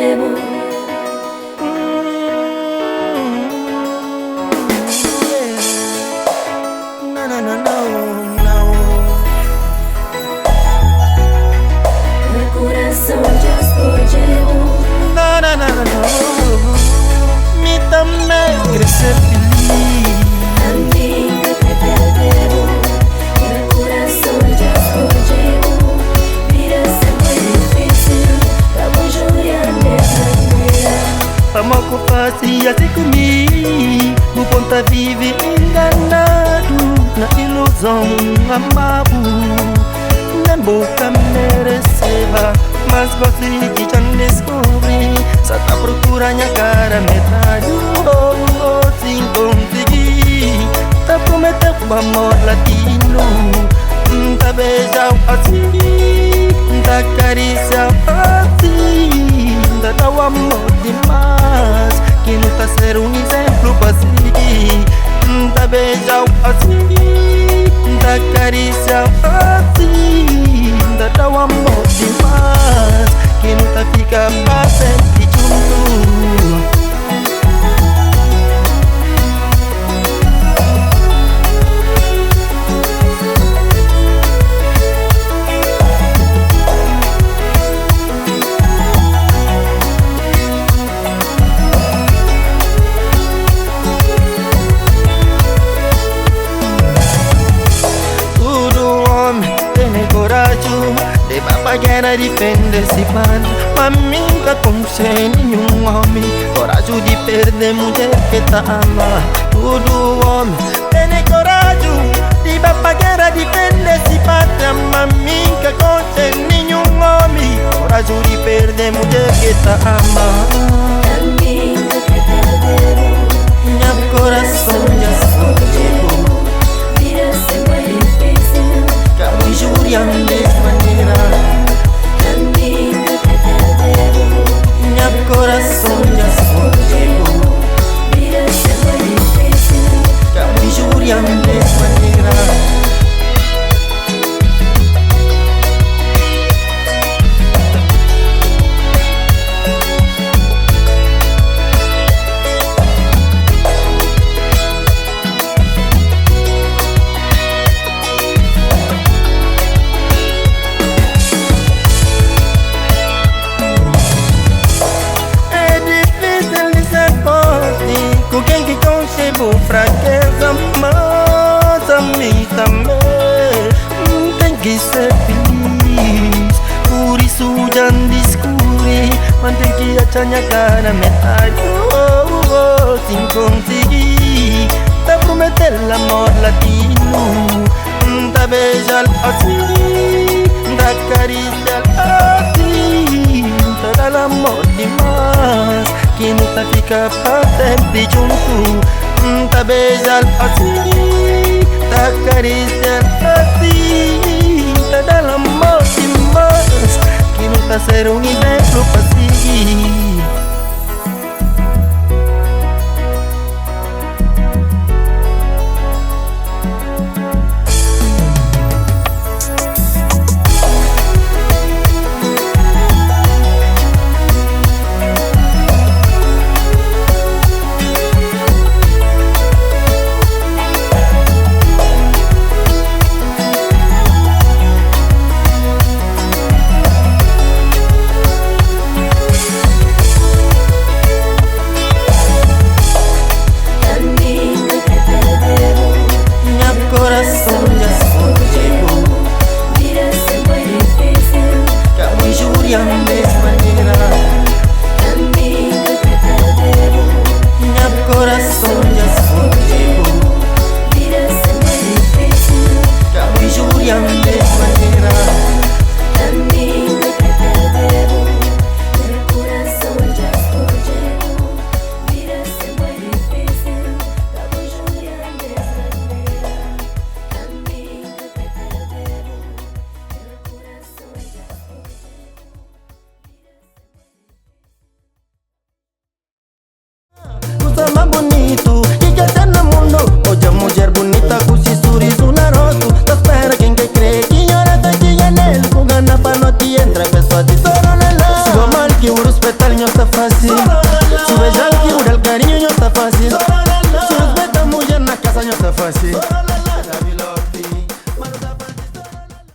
perdemos. No, no, no, no, no. El corazón ya escogió. No, no, no, no, no. Mi também crescer feliz. Amiga, te perdemos. El corazón ya escogió. Vida se fue difícil. Estamos llorando de manera. Vamos com fácil assim comigo. O ponta vive enganado na ilusão amado. Nem boca mereceva, mas você que já descobri. Só tá procurando a cara metade. Oh, oh, sem conseguir. Tá prometendo o amor latino. Tá beijando assim, tá acariciando assim. Tá dá o amor demais, que não tá ser um exemplo pra seguir. Tá beijando assim, tá acariciando assim. Tá dá o amor demais, que não tá fica pra sempre junto. De papagera defende esse bando. Amiga como sem nenhum homem. Coragem de perder mulher que tá ama. Todo homem tem coragem. De papagera defende esse bando. Amiga com sem nenhum homem. Coragem de perder mulher que tá ama. Amiga, te perdemos. Meu coração já escolheu. Vida se fue difícil. Cabo jurando de maneira. Amiga, te perdemos. Meu coração já escolheu. Vida se fue difícil. Cabo jurando de maneira. Com quem que concebo fraqueza, mas a mim também tem que ser feliz. Por isso já descobri, mas tem que achar minha cara metade. Oh, oh, sem conseguir. Tá prometendo amor latino. Tá beijar assim, tá acariciar assim. Tá dar amor demais, que não tá fica pra sempre junto. Tá beijar assim, tá acariciar assim. Tá dar amor demais, que não tá ser um exemplo pra si.